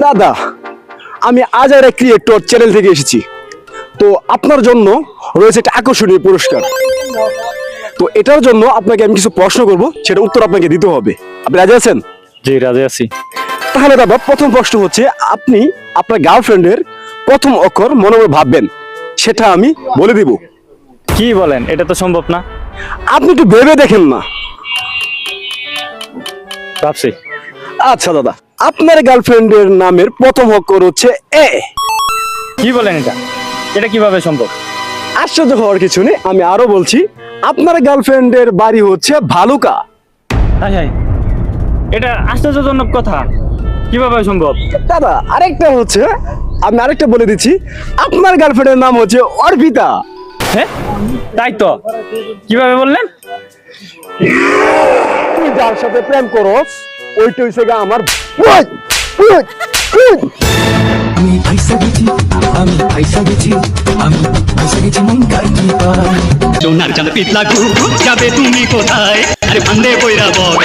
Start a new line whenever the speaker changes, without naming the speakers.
দাদা, আমি আজারা creator channel থেকে এসেছি। তো আপনার জন্য রয়েছে একটা আকর্ষণীয় পুরস্কার। তো এটার জন্য আপনাকে আমি কিছু প্রশ্ন করব, সেটা উত্তর আপনাকে দিতে হবে। আপনি রাজি আছেন?
জি, রাজি আছি।
তাহলে দাদা, প্রথম প্রশ্ন হচ্ছে, আপনি আপনার গার্লফ্রেন্ডের প্রথম অক্ষর মনে মনে ভাববেন, সেটা আমি বলে দিব।
কি বলেন? এটা তো সম্ভব না।
আপনি একটু ভেবে দেখেন না।
ভাবছি।
আচ্ছা দাদা, আপনার গার্লফ্রেন্ডের নামের প্রথম অক্ষর হচ্ছে এ।
কি বলেন? এটা এটা কিভাবে সম্ভব?
আশ্চর্য হওয়ার কিছু নেই, আমি আরো বলছি। আপনার গার্লফ্রেন্ডের বাড়ি হচ্ছে ভালুকা।
হাই হাই, এটা আশ্চর্যজনক কথা। কিভাবে সম্ভব?
দাদা, আরেকটা হচ্ছে, আমি আরেকটা বলে দিচ্ছি, আপনার গার্লফ্রেন্ডের নাম হচ্ছে অর্পিতা।
হ্যাঁ, তাই তো। কিভাবে বললেন?
তুই যার সাথে প্রেম করস, ওইটা হইছে গা আমার বোন। বোন, বোন।
আমি পয়সা গেছি, আমি পয়সা গেছি, আমি পয়সা গেছি মন কাটি পাই।
সোনার চাঁদ পিতলা যাবে তুমি কোথায়? আরে ফান্দে কইরা বড়